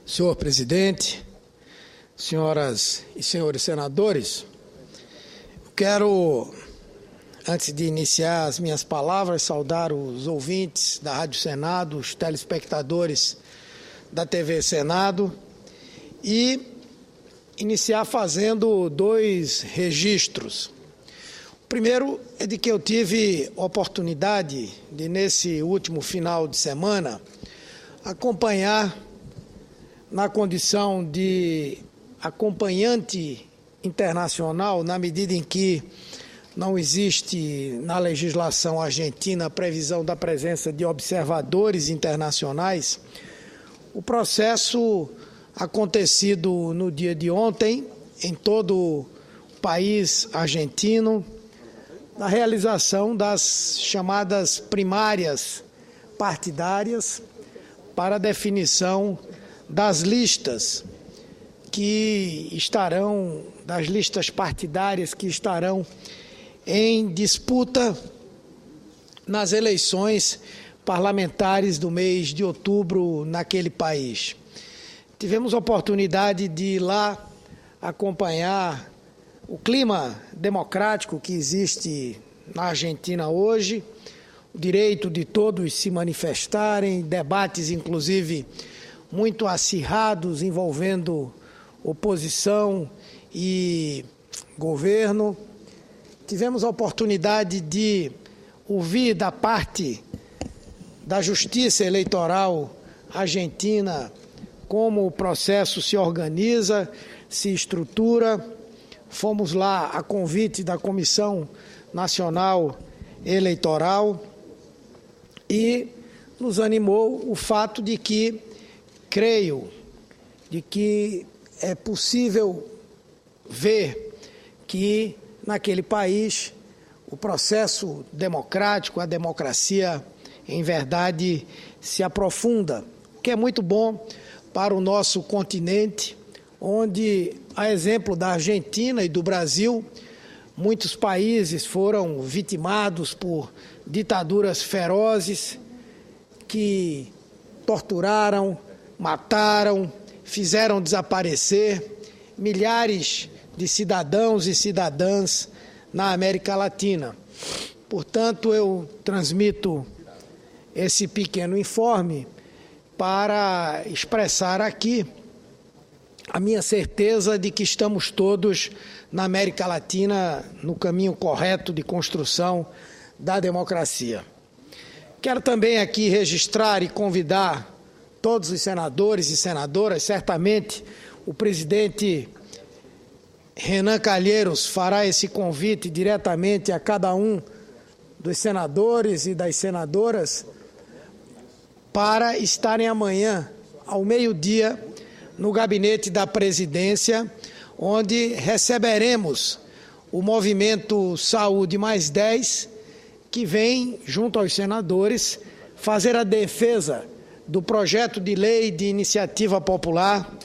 Senhor presidente, senhoras e senhores senadores, quero, antes de iniciar as minhas palavras, saudar os ouvintes da Rádio Senado, os telespectadores da TV Senado e iniciar fazendo dois registros. O primeiro é de que eu tive oportunidade de, nesse último final de semana, acompanhar na condição de acompanhante internacional, na medida em que não existe na legislação argentina a previsão da presença de observadores internacionais, o processo acontecido no dia de ontem em todo o país argentino, na realização das chamadas primárias partidárias para a definição das listas das listas partidárias que estarão em disputa nas eleições parlamentares do mês de outubro naquele país. Tivemos a oportunidade de ir lá acompanhar o clima democrático que existe na Argentina hoje, o direito de todos se manifestarem, debates inclusive muito acirrados envolvendo oposição e governo. Tivemos a oportunidade de ouvir da parte da Justiça Eleitoral argentina como o processo se organiza, se estrutura. Fomos lá a convite da Comissão Nacional Eleitoral e nos animou o fato de que creio de que é possível ver que naquele país o processo democrático, a democracia, em verdade, se aprofunda, o que é muito bom para o nosso continente, onde, a exemplo da Argentina e do Brasil, muitos países foram vitimados por ditaduras ferozes que torturaram, mataram, fizeram desaparecer milhares de cidadãos e cidadãs na América Latina. Portanto, eu transmito esse pequeno informe para expressar aqui a minha certeza de que estamos todos na América Latina no caminho correto de construção da democracia. Quero também aqui registrar e convidar todos os senadores e senadoras. Certamente o presidente Renan Calheiros fará esse convite diretamente a cada um dos senadores e das senadoras para estarem amanhã, ao meio-dia, no gabinete da presidência, onde receberemos o movimento Saúde Mais 10, que vem, junto aos senadores, fazer a defesa do projeto de lei de iniciativa popular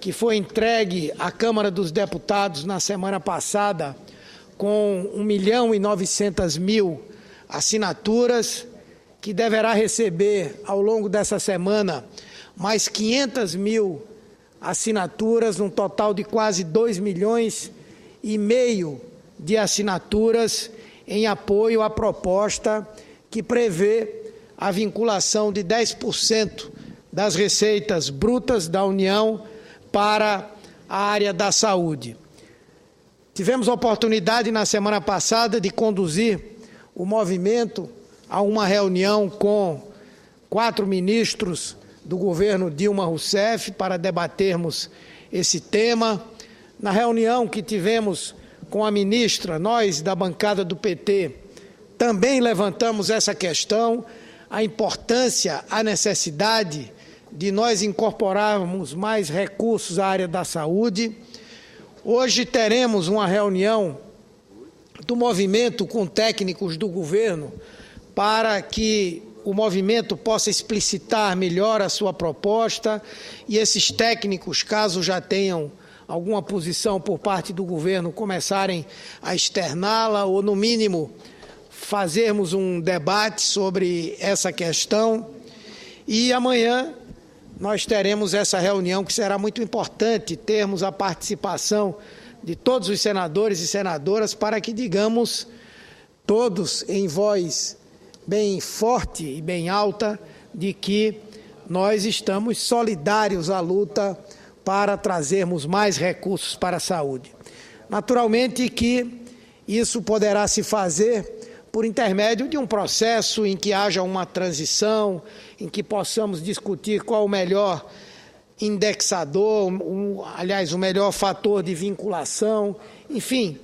que foi entregue à Câmara dos Deputados na semana passada com 1.900.000 assinaturas, que deverá receber ao longo dessa semana mais 500.000 assinaturas, num total de quase 2,5 milhões de assinaturas em apoio à proposta que prevê a vinculação de 10% das receitas brutas da União para a área da saúde. Tivemos a oportunidade na semana passada de conduzir o movimento a uma reunião com 4 ministros do governo Dilma Rousseff para debatermos esse tema. Na reunião que tivemos com a ministra, nós da bancada do PT também levantamos essa questão, a importância, a necessidade de nós incorporarmos mais recursos à área da saúde. Hoje teremos uma reunião do movimento com técnicos do governo para que o movimento possa explicitar melhor a sua proposta e esses técnicos, caso já tenham alguma posição por parte do governo, começarem a externá-la ou, no mínimo, fazermos um debate sobre essa questão. E amanhã nós teremos essa reunião, que será muito importante termos a participação de todos os senadores e senadoras para que digamos todos em voz bem forte e bem alta de que nós estamos solidários à luta para trazermos mais recursos para a saúde. Naturalmente que isso poderá se fazer por intermédio de um processo em que haja uma transição, em que possamos discutir qual o melhor indexador, o melhor fator de vinculação, enfim,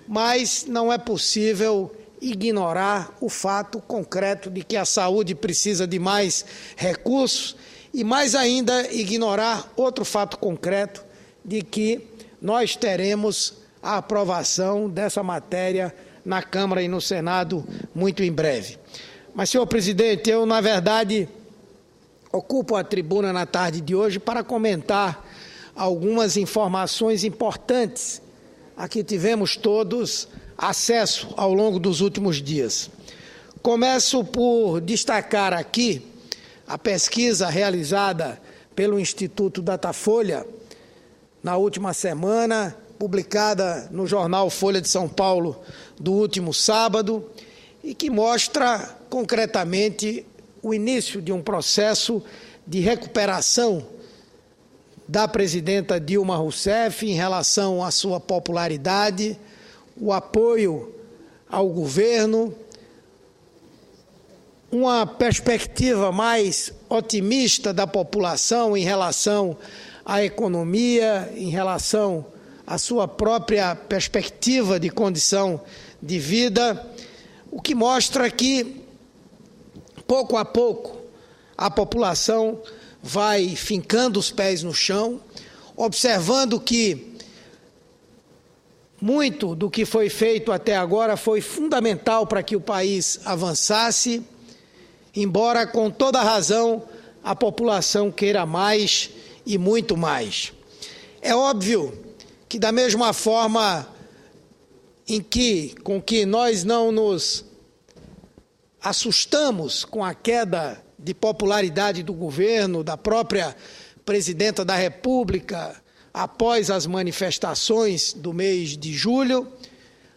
mas não é possível ignorar o fato concreto de que a saúde precisa de mais recursos e, mais ainda, ignorar outro fato concreto de que nós teremos a aprovação dessa matéria na Câmara e no Senado muito em breve. Mas, senhor presidente, eu, na verdade, ocupo a tribuna na tarde de hoje para comentar algumas informações importantes a que tivemos todos acesso ao longo dos últimos dias. Começo por destacar aqui a pesquisa realizada pelo Instituto Datafolha na última semana, publicada no jornal Folha de São Paulo do último sábado, e que mostra concretamente o início de um processo de recuperação da presidenta Dilma Rousseff em relação à sua popularidade, o apoio ao governo, uma perspectiva mais otimista da população em relação à economia, em relação à sua própria perspectiva de condição de vida, o que mostra que, pouco a pouco, a população vai fincando os pés no chão, observando que muito do que foi feito até agora foi fundamental para que o país avançasse, embora com toda razão a população queira mais e muito mais. É óbvio que, da mesma forma com que nós não nos assustamos com a queda de popularidade do governo, da própria presidenta da República, após as manifestações do mês de julho,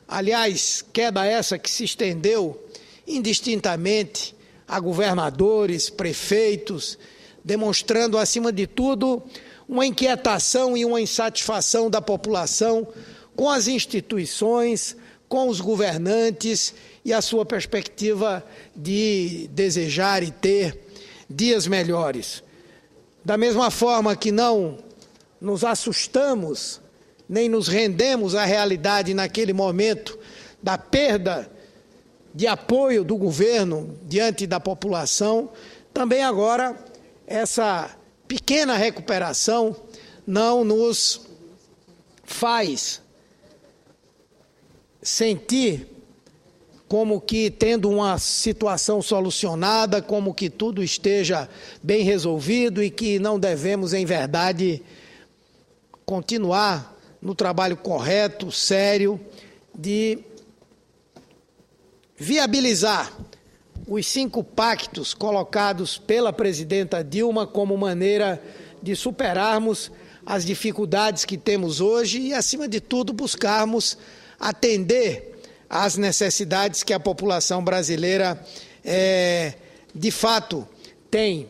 aliás, queda essa que se estendeu indistintamente a governadores, prefeitos, demonstrando, acima de tudo, uma inquietação e uma insatisfação da população com as instituições, com os governantes e a sua perspectiva de desejar e ter dias melhores. Da mesma forma que não nos assustamos, nem nos rendemos à realidade naquele momento da perda de apoio do governo diante da população, também agora essa pequena recuperação não nos faz sentir como que tendo uma situação solucionada, como que tudo esteja bem resolvido e que não devemos, em verdade, continuar no trabalho correto, sério, de viabilizar os 5 pactos colocados pela presidenta Dilma como maneira de superarmos as dificuldades que temos hoje e, acima de tudo, buscarmos atender às necessidades que a população brasileira de fato tem.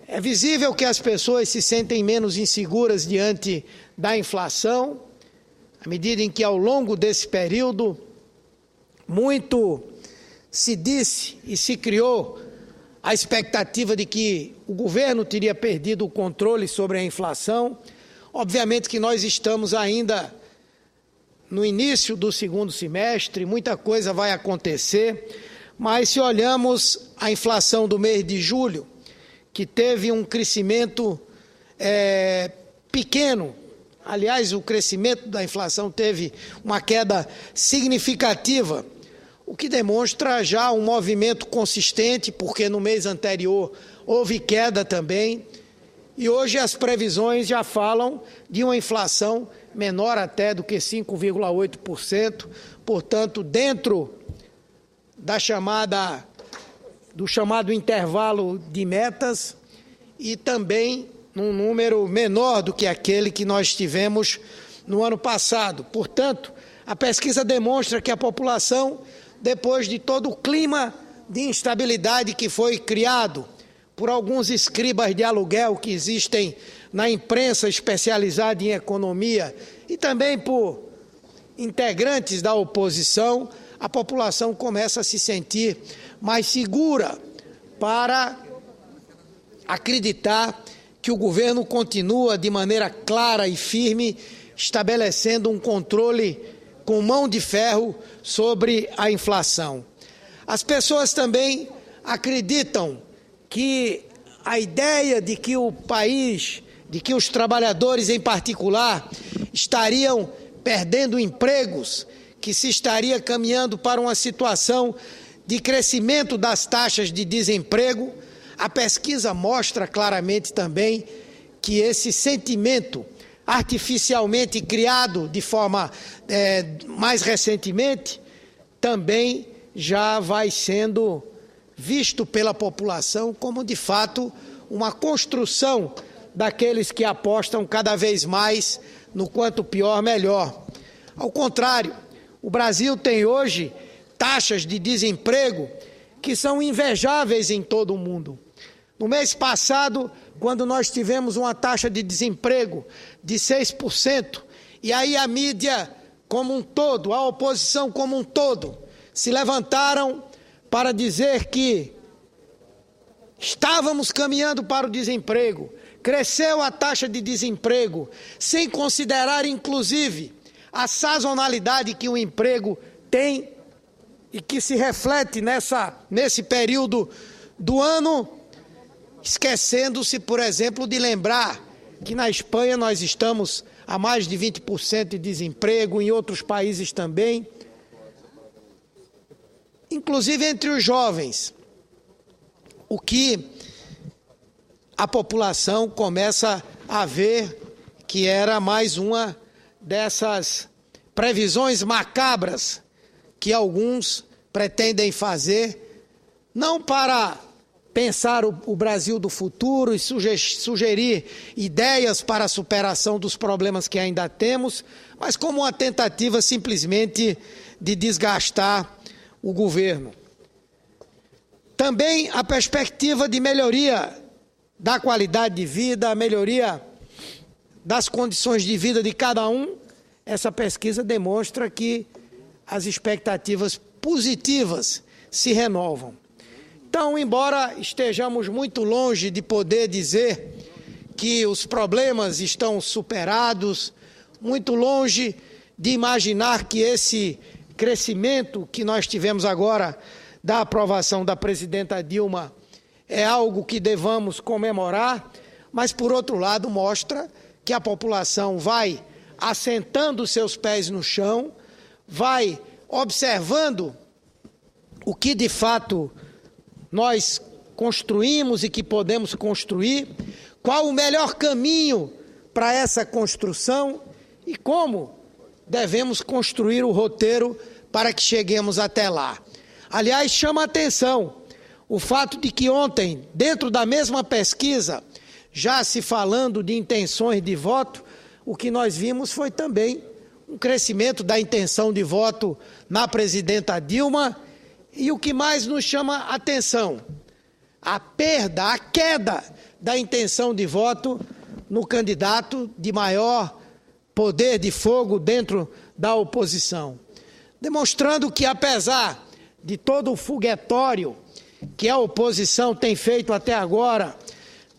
É visível que as pessoas se sentem menos inseguras diante da inflação, à medida em que, ao longo desse período, muito se disse e se criou a expectativa de que o governo teria perdido o controle sobre a inflação. Obviamente que nós estamos ainda no início do segundo semestre, muita coisa vai acontecer, mas se olhamos a inflação do mês de julho, que teve um crescimento pequeno, aliás, o crescimento da inflação teve uma queda significativa, o que demonstra já um movimento consistente, porque no mês anterior houve queda também, e hoje as previsões já falam de uma inflação menor até do que 5,8%, portanto, dentro do chamado intervalo de metas, e também num número menor do que aquele que nós tivemos no ano passado. Portanto, a pesquisa demonstra que a população, depois de todo o clima de instabilidade que foi criado por alguns escribas de aluguel que existem na imprensa especializada em economia e também por integrantes da oposição, a população começa a se sentir mais segura para acreditar que o governo continua de maneira clara e firme estabelecendo um controle com mão de ferro sobre a inflação. As pessoas também acreditam que a ideia de que o país, de que os trabalhadores em particular estariam perdendo empregos, que se estaria caminhando para uma situação de crescimento das taxas de desemprego, a pesquisa mostra claramente também que esse sentimento artificialmente criado de forma mais recentemente, também já vai sendo visto pela população como, de fato, uma construção daqueles que apostam cada vez mais no quanto pior, melhor. Ao contrário, o Brasil tem hoje taxas de desemprego que são invejáveis em todo o mundo. No mês passado, quando nós tivemos uma taxa de desemprego de 6%, e aí a mídia como um todo, a oposição como um todo, se levantaram para dizer que estávamos caminhando para o desemprego, cresceu a taxa de desemprego, sem considerar, inclusive, a sazonalidade que o emprego tem e que se reflete nesse período do ano, esquecendo-se, por exemplo, de lembrar que na Espanha nós estamos a mais de 20% de desemprego, em outros países também, inclusive entre os jovens, o que a população começa a ver que era mais uma dessas previsões macabras que alguns pretendem fazer, não para pensar o Brasil do futuro e sugerir ideias para a superação dos problemas que ainda temos, mas como uma tentativa simplesmente de desgastar o governo. Também a perspectiva de melhoria da qualidade de vida, a melhoria das condições de vida de cada um, essa pesquisa demonstra que as expectativas positivas se renovam. Então, embora estejamos muito longe de poder dizer que os problemas estão superados, muito longe de imaginar que esse crescimento que nós tivemos agora da aprovação da presidenta Dilma é algo que devamos comemorar, mas, por outro lado, mostra que a população vai assentando seus pés no chão, vai observando o que, de fato, nós construímos e que podemos construir, qual o melhor caminho para essa construção e como devemos construir o roteiro para que cheguemos até lá. Aliás, chama a atenção o fato de que ontem, dentro da mesma pesquisa, já se falando de intenções de voto, o que nós vimos foi também um crescimento da intenção de voto na presidenta Dilma. E o que mais nos chama a atenção, a queda da intenção de voto no candidato de maior poder de fogo dentro da oposição. Demonstrando que, apesar de todo o foguetório que a oposição tem feito até agora,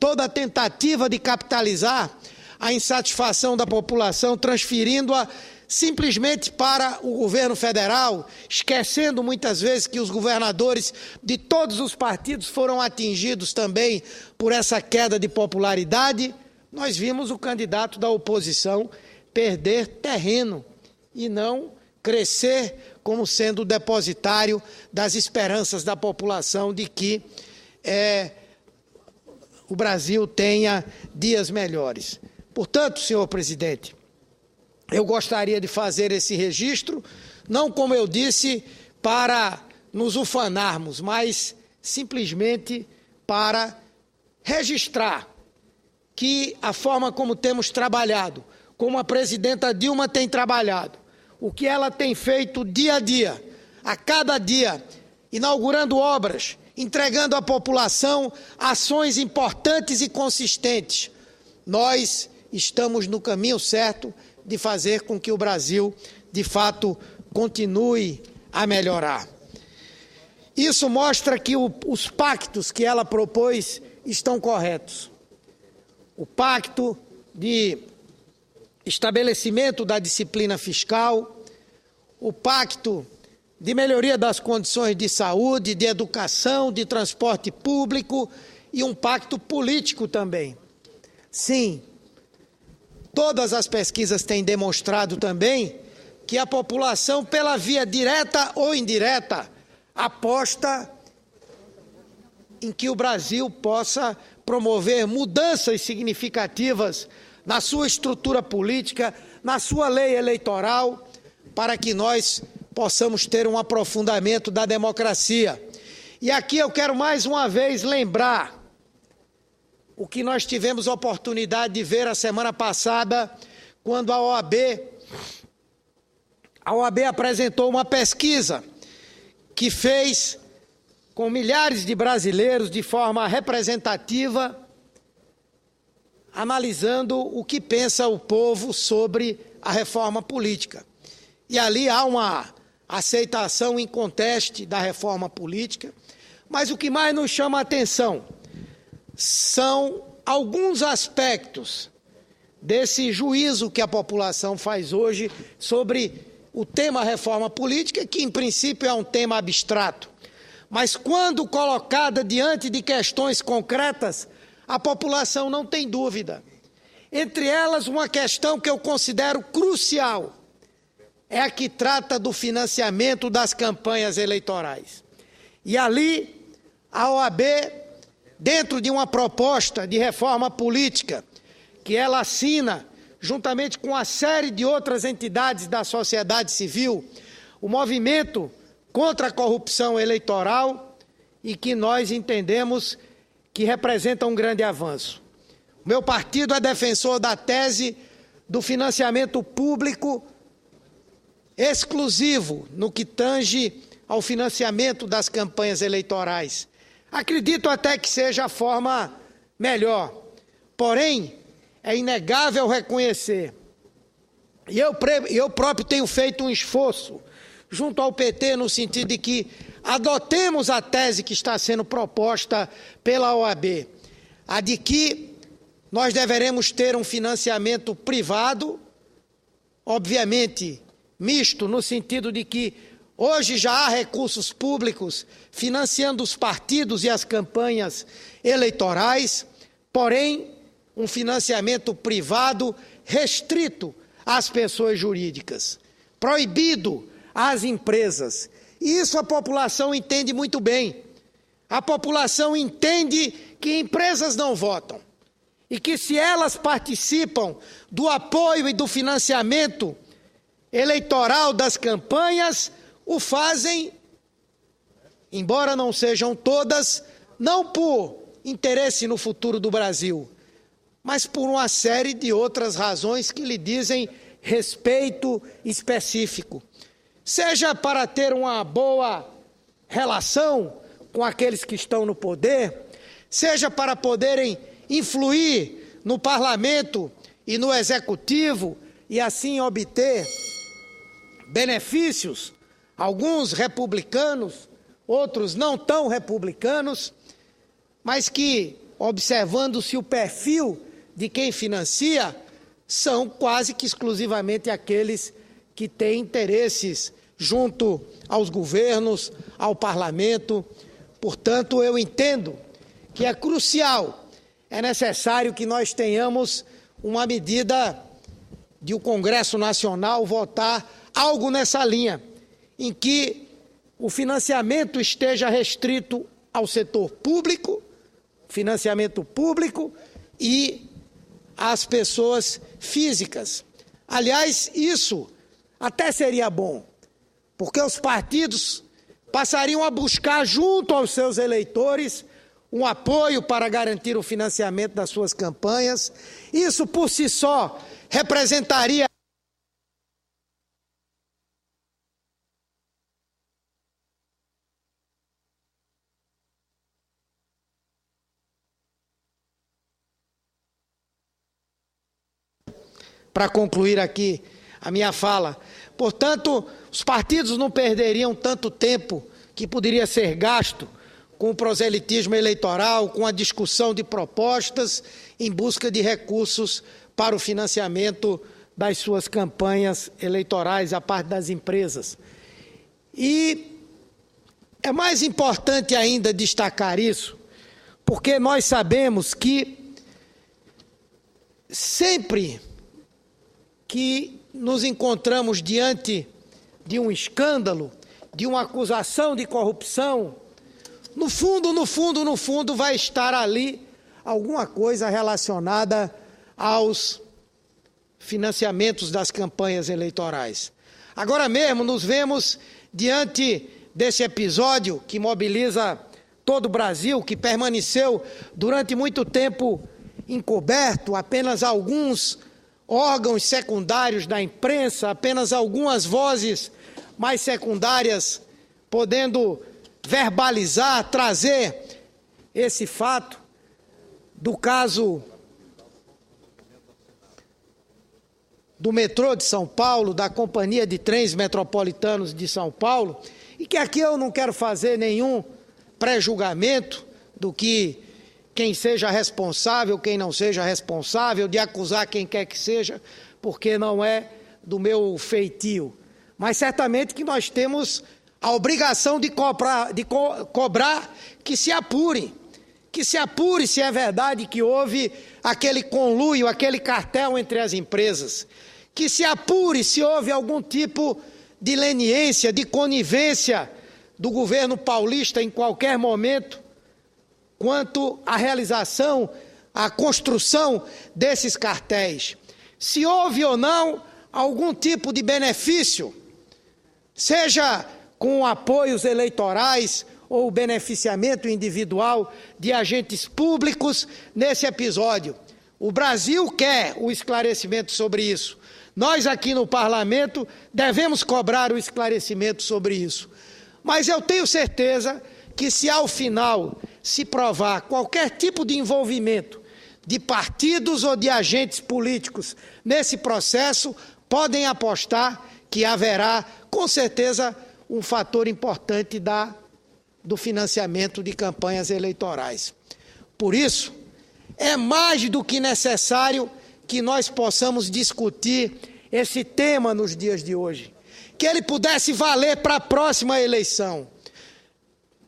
toda a tentativa de capitalizar a insatisfação da população, transferindo-a simplesmente para o governo federal, esquecendo muitas vezes que os governadores de todos os partidos foram atingidos também por essa queda de popularidade, nós vimos o candidato da oposição perder terreno e não crescer como sendo o depositário das esperanças da população de que o Brasil tenha dias melhores. Portanto, senhor presidente, eu gostaria de fazer esse registro, não, como eu disse, para nos ufanarmos, mas simplesmente para registrar que a forma como temos trabalhado, como a presidenta Dilma tem trabalhado, o que ela tem feito dia a dia, a cada dia, inaugurando obras, entregando à população ações importantes e consistentes, nós estamos no caminho certo de fazer com que o Brasil, de fato, continue a melhorar. Isso mostra que os pactos que ela propôs estão corretos. O pacto de estabelecimento da disciplina fiscal, o pacto de melhoria das condições de saúde, de educação, de transporte público e um pacto político também. Sim, todas as pesquisas têm demonstrado também que a população, pela via direta ou indireta, aposta em que o Brasil possa promover mudanças significativas na sua estrutura política, na sua lei eleitoral, para que nós possamos ter um aprofundamento da democracia. E aqui eu quero mais uma vez lembrar o que nós tivemos a oportunidade de ver a semana passada, quando a OAB apresentou uma pesquisa que fez com milhares de brasileiros de forma representativa, analisando o que pensa o povo sobre a reforma política. E ali há uma aceitação inconteste da reforma política, mas o que mais nos chama a atenção são alguns aspectos desse juízo que a população faz hoje sobre o tema reforma política, que em princípio é um tema abstrato, mas quando colocada diante de questões concretas, a população não tem dúvida. Entre elas, uma questão que eu considero crucial é a que trata do financiamento das campanhas eleitorais. E ali, a OAB, dentro de uma proposta de reforma política, que ela assina juntamente com uma série de outras entidades da sociedade civil, o movimento contra a corrupção eleitoral, e que nós entendemos que representa um grande avanço. O meu partido é defensor da tese do financiamento público exclusivo no que tange ao financiamento das campanhas eleitorais. Acredito até que seja a forma melhor, porém, é inegável reconhecer, e eu próprio tenho feito um esforço junto ao PT no sentido de que adotemos a tese que está sendo proposta pela OAB, a de que nós deveremos ter um financiamento privado, obviamente misto, no sentido de que hoje já há recursos públicos financiando os partidos e as campanhas eleitorais, porém, um financiamento privado restrito às pessoas jurídicas, proibido às empresas. E isso a população entende muito bem. A população entende que empresas não votam e que, se elas participam do apoio e do financiamento eleitoral das campanhas, o fazem, embora não sejam todas, não por interesse no futuro do Brasil, mas por uma série de outras razões que lhe dizem respeito específico. Seja para ter uma boa relação com aqueles que estão no poder, seja para poderem influir no parlamento e no executivo e assim obter benefícios, alguns republicanos, outros não tão republicanos, mas que, observando-se o perfil de quem financia, são quase que exclusivamente aqueles que têm interesses junto aos governos, ao parlamento. Portanto, eu entendo que é crucial, é necessário que nós tenhamos uma medida de o Congresso Nacional votar algo nessa linha, em que o financiamento esteja restrito ao setor público, financiamento público, e às pessoas físicas. Aliás, isso até seria bom, porque os partidos passariam a buscar junto aos seus eleitores um apoio para garantir o financiamento das suas campanhas. Isso por si só representaria para concluir aqui a minha fala. Portanto, os partidos não perderiam tanto tempo que poderia ser gasto com o proselitismo eleitoral, com a discussão de propostas em busca de recursos para o financiamento das suas campanhas eleitorais à parte das empresas. E é mais importante ainda destacar isso, porque nós sabemos que sempre que nos encontramos diante de um escândalo, de uma acusação de corrupção, no fundo, vai estar ali alguma coisa relacionada aos financiamentos das campanhas eleitorais. Agora mesmo nos vemos diante desse episódio que mobiliza todo o Brasil, que permaneceu durante muito tempo encoberto, apenas alguns órgãos secundários da imprensa, apenas algumas vozes mais secundárias podendo verbalizar, trazer esse fato do caso do metrô de São Paulo, da Companhia de Trens Metropolitanos de São Paulo, e que aqui eu não quero fazer nenhum pré-julgamento do que quem seja responsável, quem não seja responsável, de acusar quem quer que seja, porque não é do meu feitio. Mas certamente que nós temos a obrigação de cobrar que se apure se é verdade que houve aquele conluio, aquele cartel entre as empresas, que se apure se houve algum tipo de leniência, de conivência do governo paulista em qualquer momento, quanto à realização, à construção desses cartéis. Se houve ou não algum tipo de benefício, seja com apoios eleitorais ou beneficiamento individual de agentes públicos nesse episódio. O Brasil quer o esclarecimento sobre isso. Nós aqui no parlamento devemos cobrar o esclarecimento sobre isso. Mas eu tenho certeza que se ao final se provar qualquer tipo de envolvimento de partidos ou de agentes políticos nesse processo, podem apostar que haverá, com certeza, um fator importante do financiamento de campanhas eleitorais. Por isso, é mais do que necessário que nós possamos discutir esse tema nos dias de hoje, que ele pudesse valer para a próxima eleição.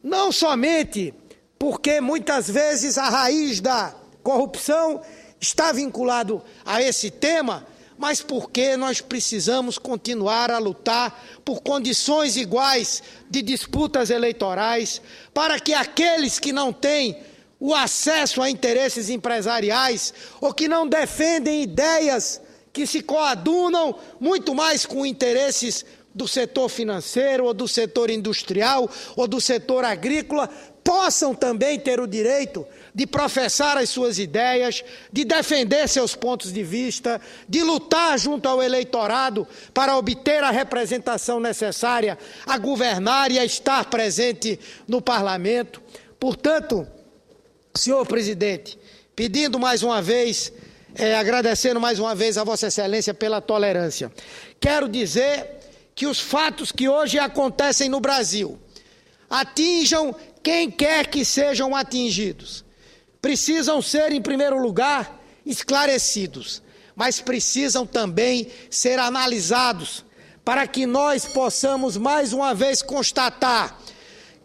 Não somente porque muitas vezes a raiz da corrupção está vinculado a esse tema, mas porque nós precisamos continuar a lutar por condições iguais de disputas eleitorais, para que aqueles que não têm o acesso a interesses empresariais ou que não defendem ideias que se coadunam muito mais com interesses do setor financeiro ou do setor industrial ou do setor agrícola, possam também ter o direito de professar as suas ideias, de defender seus pontos de vista, de lutar junto ao eleitorado para obter a representação necessária a governar e a estar presente no parlamento. Portanto, senhor presidente, pedindo mais uma vez, agradecendo mais uma vez a Vossa Excelência pela tolerância, quero dizer que os fatos que hoje acontecem no Brasil atinjam quem quer que sejam atingidos. Precisam ser, em primeiro lugar, esclarecidos, mas precisam também ser analisados para que nós possamos mais uma vez constatar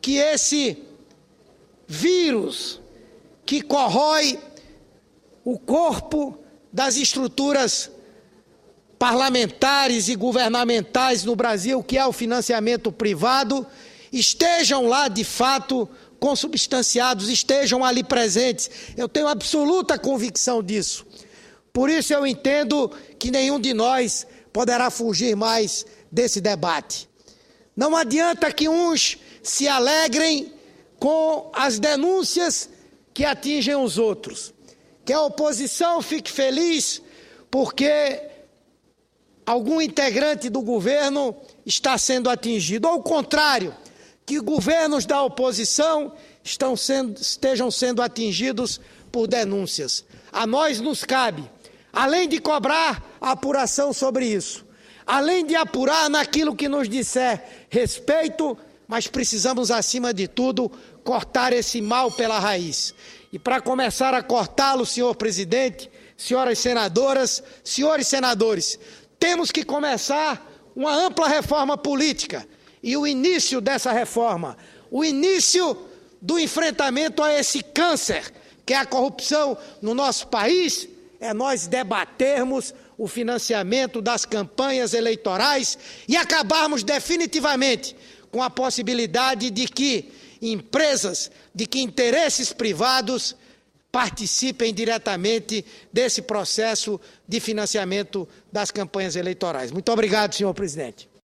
que esse vírus que corrói o corpo das estruturas parlamentares e governamentais no Brasil, que é o financiamento privado, estejam lá de fato consubstanciados, estejam ali presentes. Eu tenho absoluta convicção disso. Por isso eu entendo que nenhum de nós poderá fugir mais desse debate. Não adianta que uns se alegrem com as denúncias que atingem os outros. Que a oposição fique feliz porque algum integrante do governo está sendo atingido. Ao contrário, que governos da oposição estejam sendo atingidos por denúncias. A nós nos cabe, além de cobrar a apuração sobre isso, além de apurar naquilo que nos disser respeito, mas precisamos, acima de tudo, cortar esse mal pela raiz. E para começar a cortá-lo, senhor presidente, senhoras senadoras, senhores senadores, temos que começar uma ampla reforma política. E o início dessa reforma, o início do enfrentamento a esse câncer, que é a corrupção no nosso país, é nós debatermos o financiamento das campanhas eleitorais e acabarmos definitivamente com a possibilidade de que empresas, de que interesses privados participem diretamente desse processo de financiamento das campanhas eleitorais. Muito obrigado, senhor presidente.